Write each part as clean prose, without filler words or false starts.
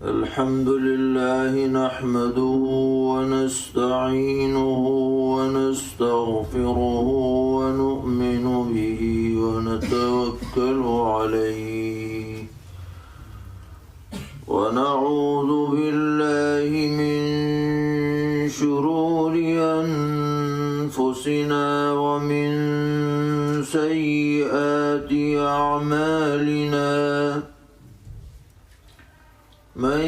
الحمد لله نحمده ونستعينه ونستغفره ونؤمن به ونتوكل عليه ونعوذ بالله من شرور أنفسنا ومن سيئات أعمالنا من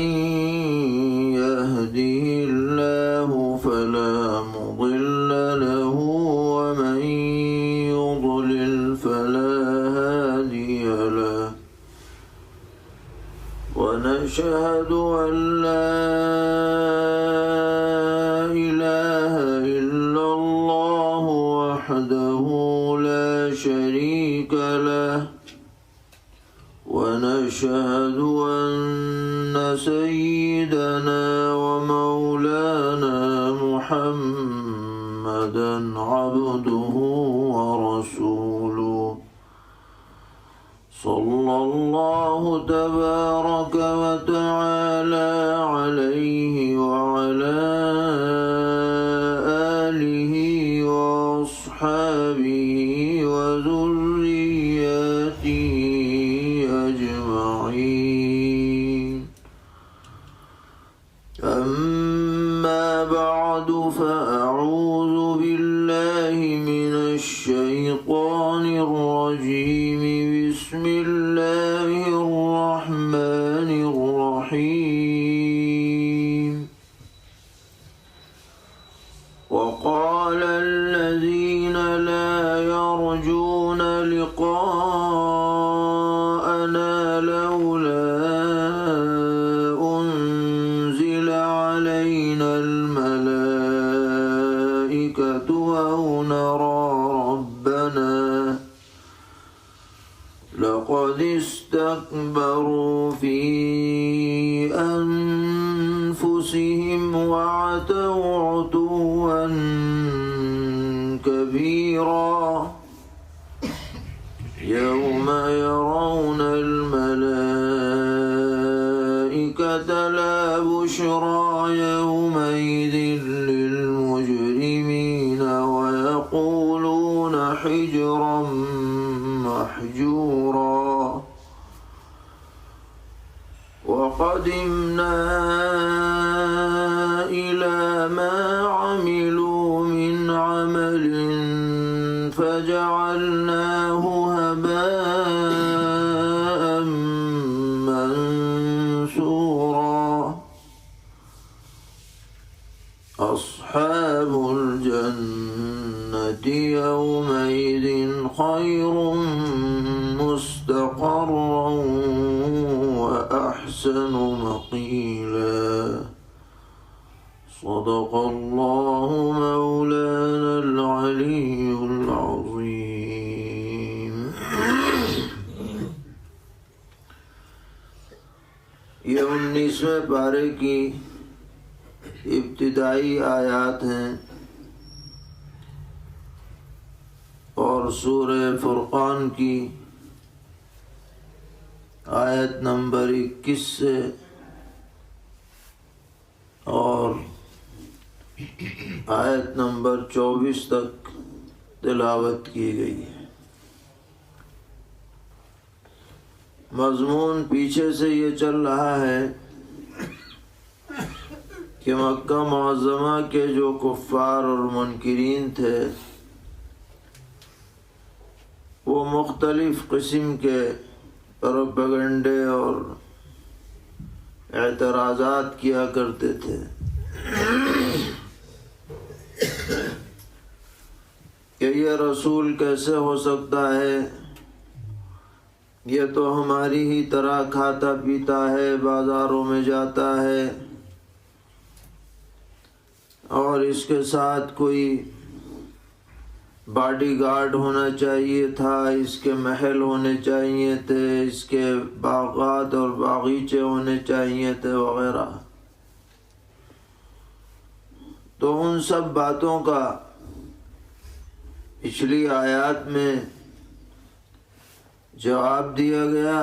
يهده الله فلا مضل له ومن يضلل فلا هادي له ونشهد أن لا إله إلا الله وحده لا شريك له ونشهد أن سيدنا ومولانا محمدا عبده ورسوله صلى الله تبارك وتعالى عليه وعلى آله وأصحابه وذرياته أجمعين. أما بعد فأعوذ بالله من الشيطان الرجيم. بسم الله الرحمن الرحيم. وقال الذين لا يرجون لقاءنا لولا أنزل علينا الملائكة أو نرى ربنا لقد استكبروا في أنفسهم وعتوا عتوا كبيرا يوم يرون الملائكة لا بشرى يومئذ للمجرمين ويقولون حجرا محجورا. وقدمنا إلى ما عملوا من عمل فجعلناه هباء منثورا. أصحاب الجنة يومئذ خير مستقرا وأحسن مقيلا. صدق الله مولانا العلي العظيم. یہ 19ویں پارے کی ابتدائی آیات ہیں اور سورہ فرقان کی آیت نمبر 21 سے اور آیت نمبر 24 تک تلاوت کی گئی ہے. مضمون پیچھے سے یہ چل رہا ہے کہ مکہ معظمہ کے جو کفار اور منکرین تھے وہ مختلف قسم کے پروپیگنڈے اور اعتراضات کیا کرتے تھے کہ یہ رسول کیسے ہو سکتا ہے، یہ تو ہماری ہی طرح کھاتا پیتا ہے، بازاروں میں جاتا ہے، اور اس کے ساتھ کوئی باڈی گارڈ ہونا چاہیے تھا، اس کے محل ہونے چاہیے تھے، اس کے باغات اور باغیچے ہونے چاہیے تھے وغیرہ. تو ان سب باتوں کا پچھلی آیات میں جواب دیا گیا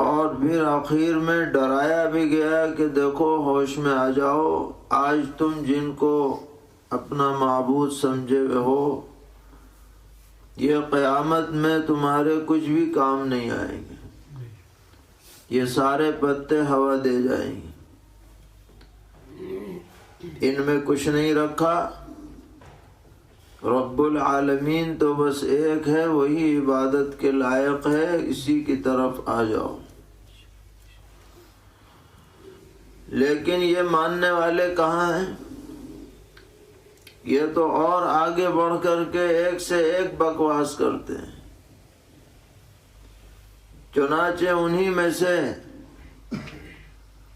اور اور پھر آخر میں ڈرایا بھی گیا کہ دیکھو ہوش میں آ جاؤ، آج تم جن کو اپنا معبود سمجھے ہوئے ہو یہ قیامت میں تمہارے کچھ بھی کام نہیں آئیں گے، یہ سارے پتے ہوا دے جائیں گے، ان میں کچھ نہیں رکھا۔ رب العالمین تو بس ایک ہے، وہی عبادت کے لائق ہے، اسی کی طرف آ جاؤ۔ لیکن یہ ماننے والے کہاں ہیں؟ یہ تو اور آگے بڑھ کر کے ایک سے ایک بکواس کرتے ہیں۔ چنانچہ انہی میں سے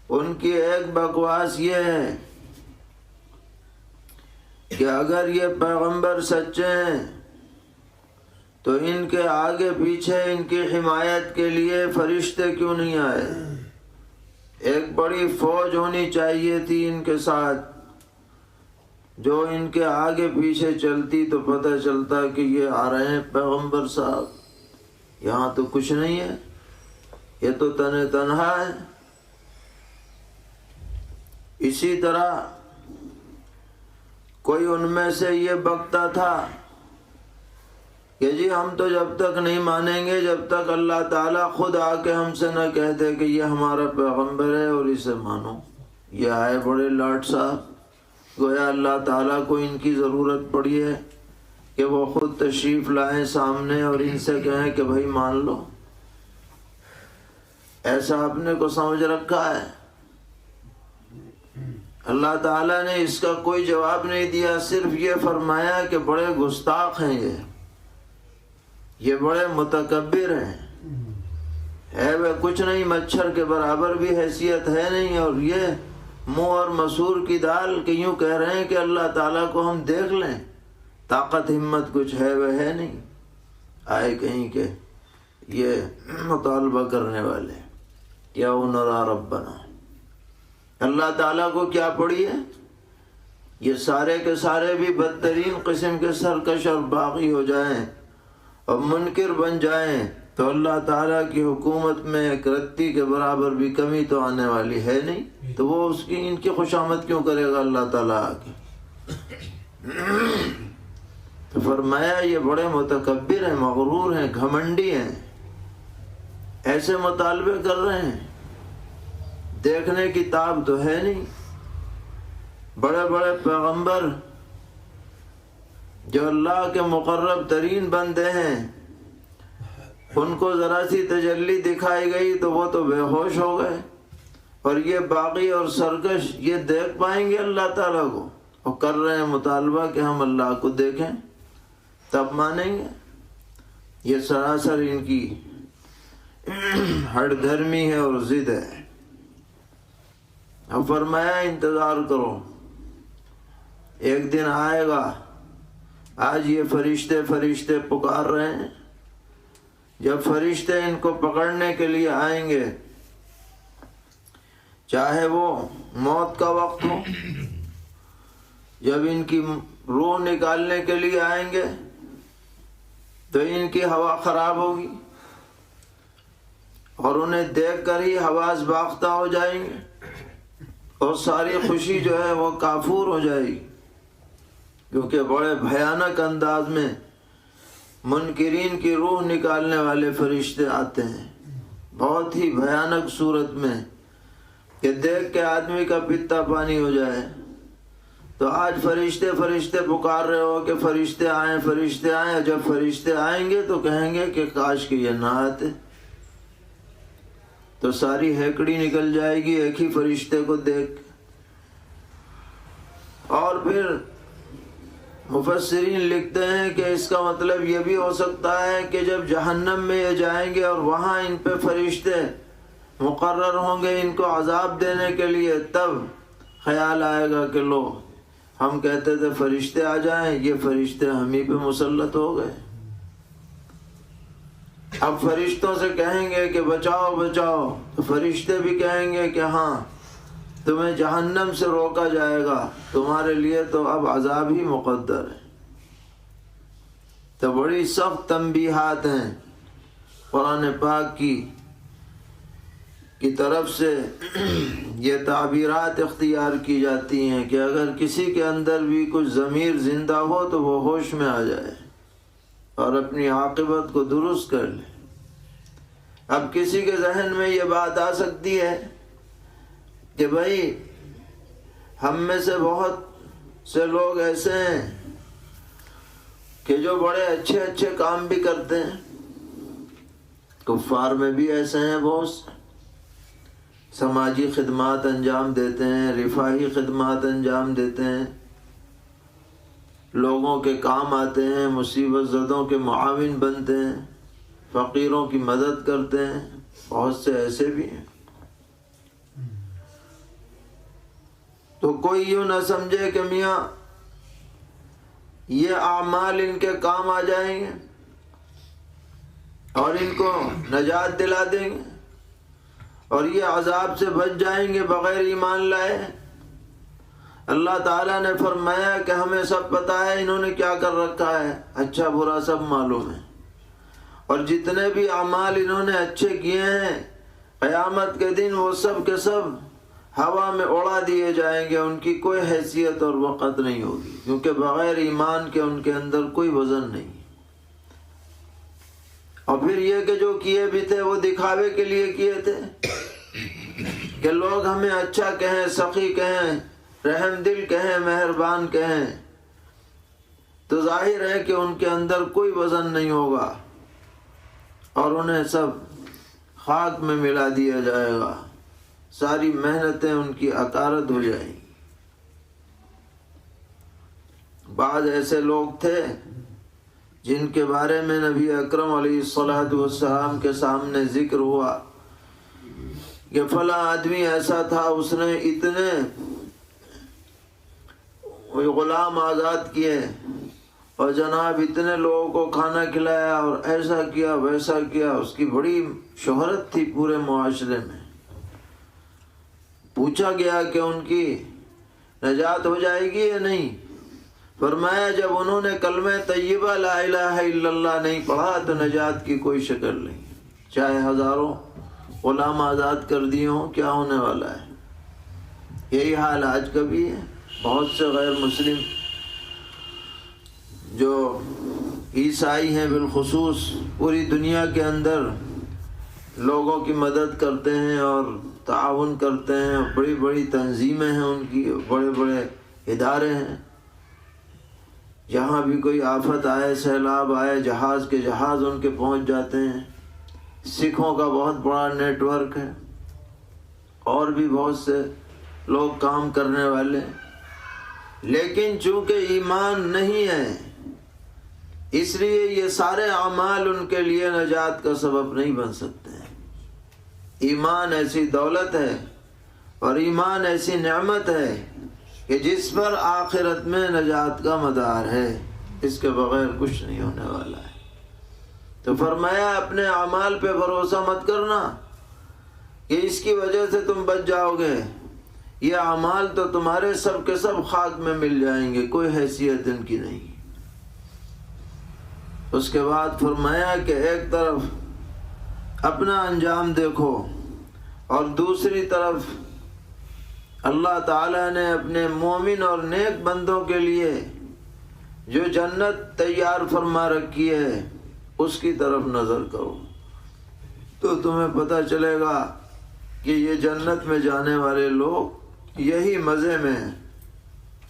ان کی ایک بکواس یہ ہے کہ اگر یہ پیغمبر سچے ہیں تو ان کے آگے پیچھے ان کی حمایت کے لیے فرشتے کیوں نہیں آئے؟ ایک بڑی فوج ہونی چاہیے تھی ان کے ساتھ، جو ان کے آگے پیچھے چلتی تو پتہ چلتا کہ یہ آ رہے ہیں پیغمبر صاحب۔ یہاں تو کچھ نہیں ہے، یہ تو تنہا ہے۔ اسی طرح کوئی ان میں سے یہ بکتا تھا کہ جی ہم تو جب تک نہیں مانیں گے جب تک اللہ تعالیٰ خود آ کے ہم سے نہ کہہ دے کہ یہ ہمارا پیغمبر ہے اور اسے مانو۔ یہ آئے بڑے لاٹ صاحب، گویا اللہ تعالیٰ کو ان کی ضرورت پڑی ہے کہ وہ خود تشریف لائیں سامنے اور ان سے کہیں کہ بھائی مان لو۔ ایسا اپنے کو سمجھ رکھا ہے۔ اللہ تعالیٰ نے اس کا کوئی جواب نہیں دیا، صرف یہ فرمایا کہ بڑے گستاخ ہیں یہ بڑے متکبر ہیں، ہے وہ کچھ نہیں، مچھر کے برابر بھی حیثیت ہے نہیں، اور یہ منہ اور مسور کی دال کہ یوں کہہ رہے ہیں کہ اللہ تعالیٰ کو ہم دیکھ لیں، طاقت ہمت کچھ ہے وہ ہے نہیں۔ آئے کہیں کہ یہ مطالبہ کرنے والے یا نرا ربنا، اللہ تعالیٰ کو کیا پڑی ہے؟ یہ سارے کے سارے بھی بدترین قسم کے سرکش اور باغی ہو جائیں اور منکر بن جائیں تو اللہ تعالیٰ کی حکومت میں ایک رتی کے برابر بھی کمی تو آنے والی ہے نہیں، تو وہ ان کی خوشامد کیوں کرے گا اللہ تعالیٰ آگے؟ تو فرمایا یہ بڑے متکبر ہیں، مغرور ہیں، گھمنڈی ہیں، ایسے مطالبے کر رہے ہیں، دیکھنے کی تاب تو ہے نہیں۔ بڑے بڑے پیغمبر جو اللہ کے مقرب ترین بندے ہیں، ان کو ذرا سی تجلی دکھائی گئی تو وہ تو بے ہوش ہو گئے، اور یہ باغی اور سرکش یہ دیکھ پائیں گے اللہ تعالیٰ کو؟ اور کر رہے ہیں مطالبہ کہ ہم اللہ کو دیکھیں تب مانیں گے۔ یہ سراسر ان کی ہٹ دھرمی ہے اور ضد ہے۔ اب فرمایا انتظار کرو، ایک دن آئے گا، آج یہ فرشتے پکار رہے ہیں، جب فرشتے ان کو پکڑنے کے لیے آئیں گے، چاہے وہ موت کا وقت ہو، جب ان کی روح نکالنے کے لیے آئیں گے تو ان کی ہوا خراب ہوگی اور انہیں دیکھ کر ہی حواس باختہ ہو جائیں گے اور ساری خوشی جو ہے وہ کافور ہو جائے گی، کیونکہ بڑے بھیانک انداز میں منکرین کی روح نکالنے والے فرشتے آتے ہیں، بہت ہی بھیانک صورت میں کہ دیکھ کے آدمی کا پتا پانی ہو جائے۔ تو آج فرشتے پکار رہے ہو کہ فرشتے آئیں، جب فرشتے آئیں گے تو کہیں گے کہ کاش کہ یہ نہ آتے، تو ساری ہیکڑی نکل جائے گی ایک ہی فرشتے کو دیکھ۔ اور پھر مفسرین لکھتے ہیں کہ اس کا مطلب یہ بھی ہو سکتا ہے کہ جب جہنم میں یہ جائیں گے اور وہاں ان پہ فرشتے مقرر ہوں گے ان کو عذاب دینے کے لیے، تب خیال آئے گا کہ لو ہم کہتے تھے فرشتے آ جائیں، یہ فرشتے ہم ہی پہ مسلط ہو گئے۔ اب فرشتوں سے کہیں گے کہ بچاؤ بچاؤ، تو فرشتے بھی کہیں گے کہ ہاں تمہیں جہنم سے روکا جائے گا، تمہارے لیے تو اب عذاب ہی مقدر ہے۔ تو بڑی سخت تنبیہات ہیں قرآن پاک کی کی طرف سے یہ تعبیرات اختیار کی جاتی ہیں کہ اگر کسی کے اندر بھی کچھ ضمیر زندہ ہو تو وہ ہوش میں آ جائے اور اپنی عاقبت کو درست کر لے۔ اب کسی کے ذہن میں یہ بات آ سکتی ہے کہ بھائی ہم میں سے بہت سے لوگ ایسے ہیں کہ جو بڑے اچھے اچھے کام بھی کرتے ہیں، کفار میں بھی ایسے ہیں بہت سے، سماجی خدمات انجام دیتے ہیں، رفاہی خدمات انجام دیتے ہیں، لوگوں کے کام آتے ہیں، مصیبت زدوں کے معاون بنتے ہیں، فقیروں کی مدد کرتے ہیں، بہت سے ایسے بھی ہیں۔ تو کوئی یوں نہ سمجھے کہ میاں یہ اعمال ان کے کام آ جائیں گے اور ان کو نجات دلا دیں گے اور یہ عذاب سے بچ جائیں گے بغیر ایمان لائے۔ اللہ تعالیٰ نے فرمایا کہ ہمیں سب پتہ ہے انہوں نے کیا کر رکھا ہے، اچھا برا سب معلوم ہے، اور جتنے بھی اعمال انہوں نے اچھے کیے ہیں قیامت کے دن وہ سب کے سب ہوا میں اڑا دیے جائیں گے، ان کی کوئی حیثیت اور وقت نہیں ہوگی، کیونکہ بغیر ایمان کے ان کے اندر کوئی وزن نہیں۔ اور پھر یہ کہ جو کیے بھی تھے وہ دکھاوے کے لیے کیے تھے کہ لوگ ہمیں اچھا کہیں، سخی کہیں، رحم دل کہیں، مہربان کہیں، تو ظاہر ہے کہ ان کے اندر کوئی وزن نہیں ہوگا اور انہیں سب خاک میں ملا دیا جائے گا، ساری محنتیں ان کی عکارت ہو جائیں گی۔ بعض ایسے لوگ تھے جن کے بارے میں نبی اکرم علیہ الصلوۃ والسلام کے سامنے ذکر ہوا کہ فلاں آدمی ایسا تھا، اس نے اتنے غلام آزاد کیے اور جناب اتنے لوگوں کو کھانا کھلایا اور ایسا کیا ویسا کیا، اس کی بڑی شہرت تھی پورے معاشرے میں۔ پوچھا گیا کہ ان کی نجات ہو جائے گی یا نہیں؟ فرمایا جب انہوں نے کلمہ طیبہ لا الہ الا اللہ نہیں پڑھا تو نجات کی کوئی شکل نہیں، چاہے ہزاروں غلام آزاد کر دیے ہوں، کیا ہونے والا ہے؟ یہی حال آج کا بھی ہے۔ بہت سے غیر مسلم جو عیسائی ہیں بالخصوص پوری دنیا کے اندر لوگوں کی مدد کرتے ہیں اور تعاون کرتے ہیں، بڑی بڑی تنظیمیں ہیں ان کی، بڑے بڑے ادارے ہیں، جہاں بھی کوئی آفت آئے، سیلاب آئے، جہاز کے جہاز ان کے پہنچ جاتے ہیں۔ سکھوں کا بہت بڑا نیٹ ورک ہے اور بھی بہت سے لوگ کام کرنے والے، لیکن چونکہ ایمان نہیں ہے اس لیے یہ سارے اعمال ان کے لیے نجات کا سبب نہیں بن سکتے ہیں۔ ایمان ایسی دولت ہے اور ایمان ایسی نعمت ہے کہ جس پر آخرت میں نجات کا مدار ہے، اس کے بغیر کچھ نہیں ہونے والا ہے۔ تو فرمایا اپنے اعمال پہ بھروسہ مت کرنا کہ اس کی وجہ سے تم بچ جاؤ گے، یہ اعمال تو تمہارے سب کے سب خاک میں مل جائیں گے، کوئی حیثیت ان کی نہیں۔ اس کے بعد فرمایا کہ ایک طرف اپنا انجام دیکھو اور دوسری طرف اللہ تعالیٰ نے اپنے مومن اور نیک بندوں کے لیے جو جنت تیار فرما رکھی ہے اس کی طرف نظر کرو، تو تمہیں پتہ چلے گا کہ یہ جنت میں جانے والے لوگ یہی مزے میں،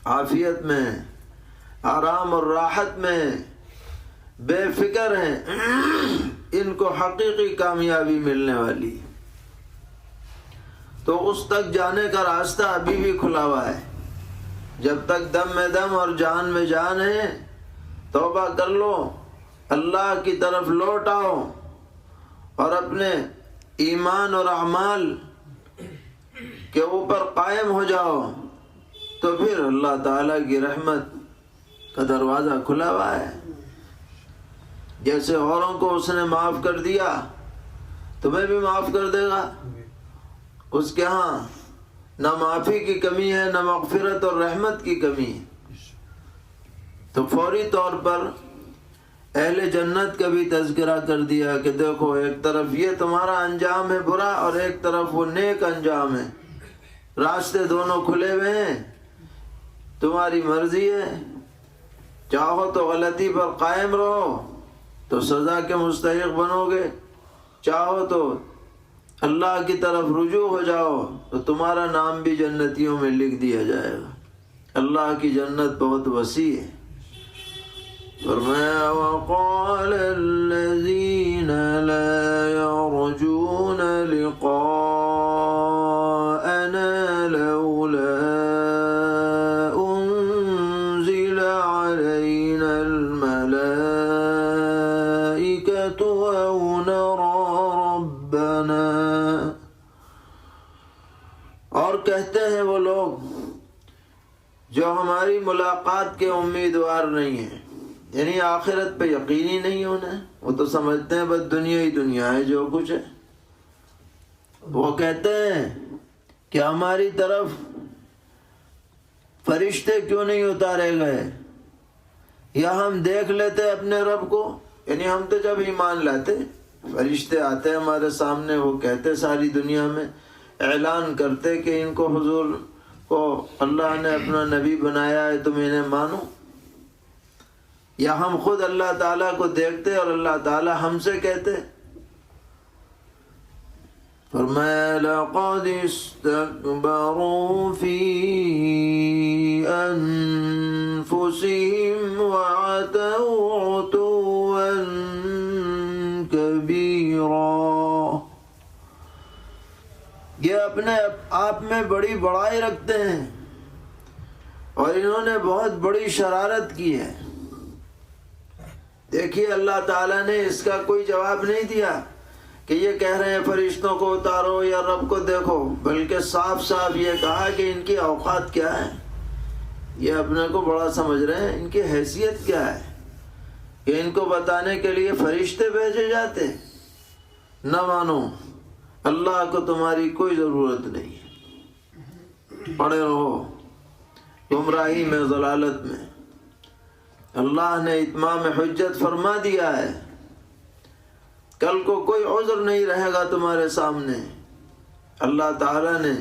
عافیت میں، آرام اور راحت میں بے فکر ہیں، ان کو حقیقی کامیابی ملنے والی۔ تو اس تک جانے کا راستہ ابھی بھی کھلا ہوا ہے، جب تک دم میں دم اور جان میں جان ہے توبہ کر لو، اللہ کی طرف لوٹ آؤ اور اپنے ایمان اور اعمال کے اوپر قائم ہو جاؤ، تو پھر اللہ تعالیٰ کی رحمت کا دروازہ کھلا ہوا ہے۔ جیسے اوروں کو اس نے معاف کر دیا تمہیں بھی معاف کر دے گا۔ اس کے ہاں نہ معافی کی کمی ہے، نہ مغفرت اور رحمت کی کمی ہے۔ تو فوری طور پر اہل جنت کا بھی تذکرہ کر دیا کہ دیکھو ایک طرف یہ تمہارا انجام ہے برا اور ایک طرف وہ نیک انجام ہے، راستے دونوں کھلے ہوئے ہیں، تمہاری مرضی ہے، چاہو تو غلطی پر قائم رہو تو سزا کے مستحق بنو گے، چاہو تو اللہ کی طرف رجوع ہو جاؤ تو تمہارا نام بھی جنتیوں میں لکھ دیا جائے گا۔ اللہ کی جنت بہت وسیع ہے۔ فرمایا وقال الذین لا یرجون لقاءنا لولا انزل علینا الملائکۃ او نرى ربنا، اور کہتے ہیں وہ لوگ جو ہماری ملاقات کے امیدوار نہیں ہیں، یعنی آخرت پہ یقینی نہیں ہونا، وہ تو سمجھتے ہیں بس دنیا ہی دنیا ہے جو کچھ ہے۔ وہ کہتے ہیں کہ ہماری طرف فرشتے کیوں نہیں اتارے گئے، یا ہم دیکھ لیتے اپنے رب کو، یعنی ہم تو جب ایمان لاتے فرشتے آتے ہمارے سامنے، وہ کہتے ساری دنیا میں اعلان کرتے کہ ان کو حضور کو اللہ نے اپنا نبی بنایا ہے، تم انہیں مانو، یا ہم خود اللہ تعالیٰ کو دیکھتے اور اللہ تعالیٰ ہم سے کہتے۔ فرمایا لقد استكبروا في أنفسهم وعتوا عتوا كبيرا، یہ اپنے آپ میں بڑی بڑائی رکھتے ہیں اور انہوں نے بہت بڑی شرارت کی ہے۔ دیکھیے اللہ تعالیٰ نے اس کا کوئی جواب نہیں دیا کہ یہ کہہ رہے ہیں فرشتوں کو اتارو یا رب کو دیکھو، بلکہ صاف صاف یہ کہا کہ ان کی اوقات کیا ہے، یہ اپنے کو بڑا سمجھ رہے ہیں، ان کی حیثیت کیا ہے کہ ان کو بتانے کے لیے فرشتے بھیجے جاتے۔ نہ مانو، اللہ کو تمہاری کوئی ضرورت نہیں، پڑے رہو گمراہی میں ضلالت میں۔ اللہ نے اتمام حجت فرما دیا ہے، کل کو کوئی عذر نہیں رہے گا تمہارے سامنے۔ اللہ تعالیٰ نے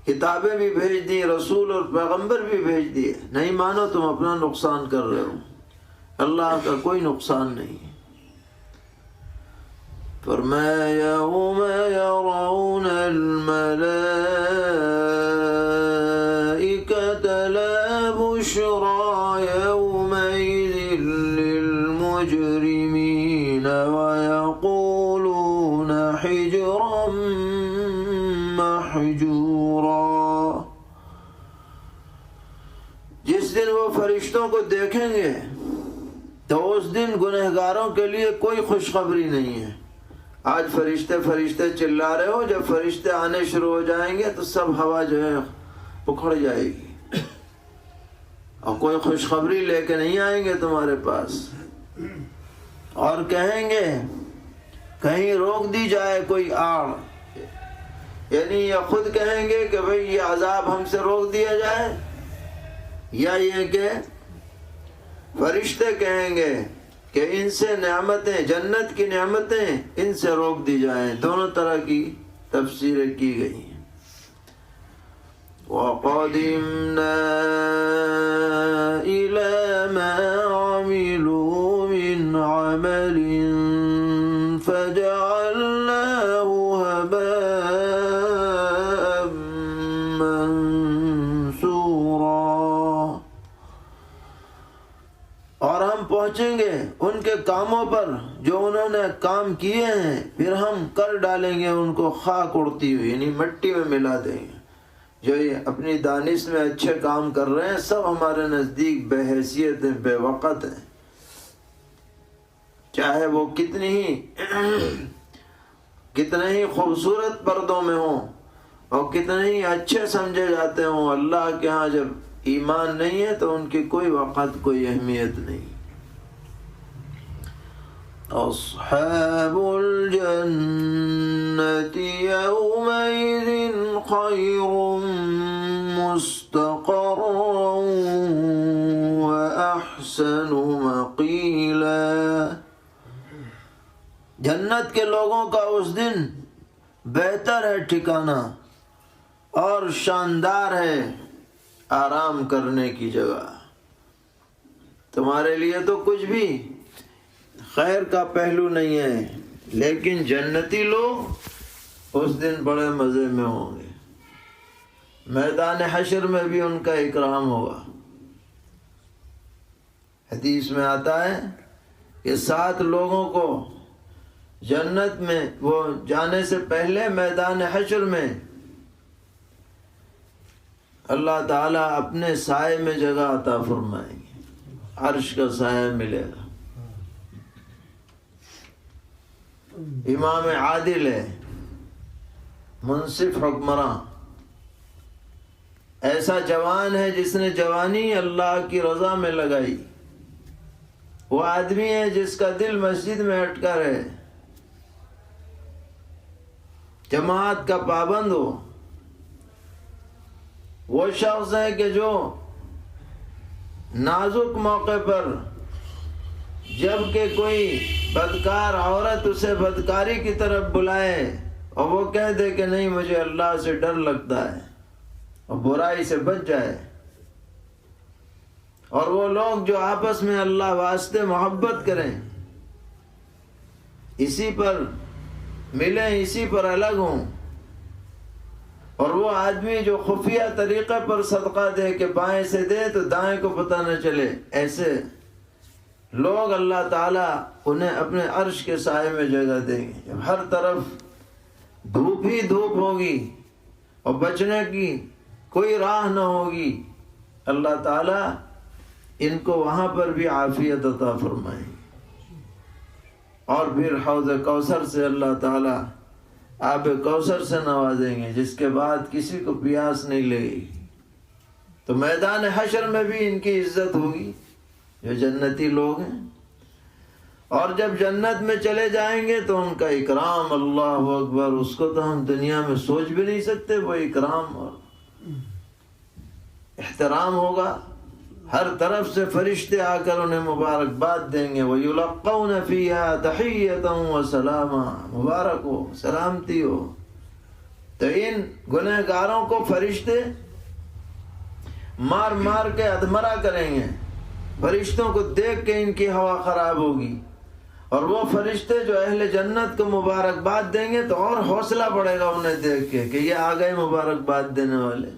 کتابیں بھی بھیج دی، رسول اور پیغمبر بھی بھیج دیے، نہیں مانو تم اپنا نقصان کر رہے ہو، اللہ کا کوئی نقصان نہیں۔ فرمایا یوم یرون الملائکۃ لا بشری یومئذ للمجرمین ویقولون حجرا محجورا، جس دن وہ فرشتوں کو دیکھیں گے تو اس دن گنہگاروں کے لیے کوئی خوشخبری نہیں ہے۔ آج فرشتے چلا رہے ہو، جب فرشتے آنے شروع ہو جائیں گے تو سب ہوا جو ہے اکھڑ جائے گی اور کوئی خوشخبری لے کے نہیں آئیں گے تمہارے پاس، اور کہیں گے کہیں روک دی جائے کوئی آڑ، یعنی یا خود کہیں گے کہ بھئی یہ عذاب ہم سے روک دیا جائے، یا یہ کہ فرشتے کہیں گے کہ ان سے نعمتیں، جنت کی نعمتیں ان سے روک دی جائیں۔ دونوں طرح کی تفسیریں کی گئی ہیں۔ وَقَدِمْنَا إِلَى مَا عَمِلُوا مِنْ عَمَلٍ فَجَعَلْنَاهُ هَبَاءً مَنْثُورًا، اور ہم پہنچیں گے ان کے کاموں پر جو انہوں نے کام کیے ہیں، پھر ہم کر ڈالیں گے ان کو خاک اڑتی ہوئی، یعنی مٹی میں ملا دیں گے۔ جو یہ اپنی دانش میں اچھے کام کر رہے ہیں سب ہمارے نزدیک بے حیثیت ہیں، بے وقت ہیں، چاہے وہ کتنے ہی خوبصورت پردوں میں ہوں اور کتنے ہی اچھے سمجھے جاتے ہوں، اللہ کے ہاں جب ایمان نہیں ہے تو ان کی کوئی وقت، کوئی اہمیت نہیں۔ اصحاب الجنة يومئذ خير مستقرا وأحسن مقيلا، جنت کے لوگوں کا اس دن بہتر ہے ٹھکانہ اور شاندار ہے آرام کرنے کی جگہ. تمہارے لیے تو کچھ بھی خیر کا پہلو نہیں ہے، لیکن جنتی لوگ اس دن بڑے مزے میں ہوں گے. میدان حشر میں بھی ان کا اکرام ہوگا. حدیث میں آتا ہے کہ 7 لوگوں کو جنت میں وہ جانے سے پہلے میدان حشر میں اللہ تعالیٰ اپنے سائے میں جگہ عطا فرمائیں گے. عرش کا سایہ ملے گا. امام عادل ہے، منصف حکمراں، ایسا جوان ہے جس نے جوانی اللہ کی رضا میں لگائی. وہ آدمی ہے جس کا دل مسجد میں اٹکا رہے، جماعت کا پابند ہو. وہ شخص ہے کہ جو نازک موقع پر جب کہ کوئی بدکار عورت اسے بدکاری کی طرف بلائے اور وہ کہہ دے کہ نہیں مجھے اللہ سے ڈر لگتا ہے اور برائی سے بچ جائے، اور وہ لوگ جو آپس میں اللہ واسطے محبت کریں، اسی پر ملیں، اسی پر الگ ہوں، اور وہ آدمی جو خفیہ طریقے پر صدقہ دے کہ بائیں سے دے تو دائیں کو پتہ نہ چلے، ایسے لوگ اللہ تعالیٰ انہیں اپنے عرش کے سائے میں جگہ دیں گے. جب ہر طرف دھوپ ہی دھوپ ہوگی اور بچنے کی کوئی راہ نہ ہوگی، اللہ تعالیٰ ان کو وہاں پر بھی عافیت عطا فرمائیں گے. اور پھر حوض کوثر سے اللہ تعالیٰ آب کوثر سے نوازیں گے، جس کے بعد کسی کو پیاس نہیں لگے گی. تو میدان حشر میں بھی ان کی عزت ہوگی جو جنتی لوگ ہیں. اور جب جنت میں چلے جائیں گے تو ان کا اکرام، اللہ اکبر، اس کو تو ہم دنیا میں سوچ بھی نہیں سکتے. وہ اکرام اور احترام ہوگا. ہر طرف سے فرشتے آ کر انہیں مبارکباد دیں گے. وَيُلَقَّوْنَ فِيهَا تَحِيَّةً وَسَلَامًا، مبارک ہو، سلامتی ہو. تو ان گنہگاروں کو فرشتے مار مار کے ادمرا کریں گے. فرشتوں کو دیکھ کے ان کی ہوا خراب ہوگی، اور وہ فرشتے جو اہل جنت کو مبارکباد دیں گے تو اور حوصلہ بڑھے گا انہیں دیکھ کے کہ یہ آ گئے مبارکباد دینے والے.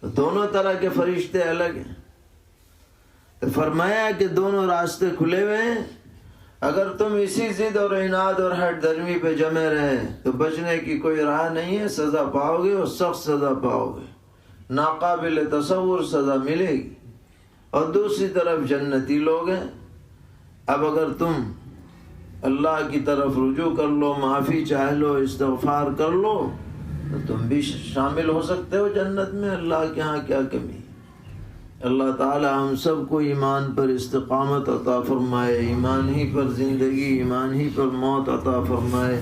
تو دونوں طرح کے فرشتے الگ ہیں. تو فرمایا کہ دونوں راستے کھلے ہوئے ہیں. اگر تم اسی ضد اور عناد اور ہٹ درمی پہ جمے رہے تو بچنے کی کوئی راہ نہیں ہے. سزا پاؤ گے اور سخت سزا پاؤ گے، ناقابل تصور سزا ملے گی. اور دوسری طرف جنتی لوگ ہیں. اب اگر تم اللہ کی طرف رجوع کر لو، معافی چاہ لو، استغفار کر لو تو تم بھی شامل ہو سکتے ہو جنت میں. اللہ کے ہاں کیا کمی. اللہ تعالی ہم سب کو ایمان پر استقامت عطا فرمائے، ایمان ہی پر زندگی، ایمان ہی پر موت عطا فرمائے،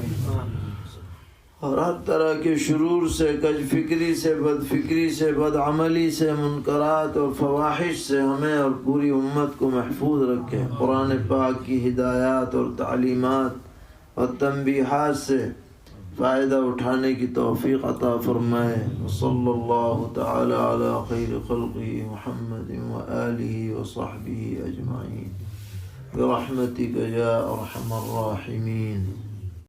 اور ہر طرح کے شرور سے، کج فکری سے، بد فکری سے، بد عملی سے، منکرات اور فواحش سے ہمیں اور پوری امت کو محفوظ رکھے. قرآن پاک کی ہدایات اور تعلیمات اور تنبیہات سے فائدہ اٹھانے کی توفیق عطا فرمائے. صلی اللہ تعالی علی خیر خلقہ محمد وآلہ وصحبہ اجمعین برحمتک یا ارحم الراحمین.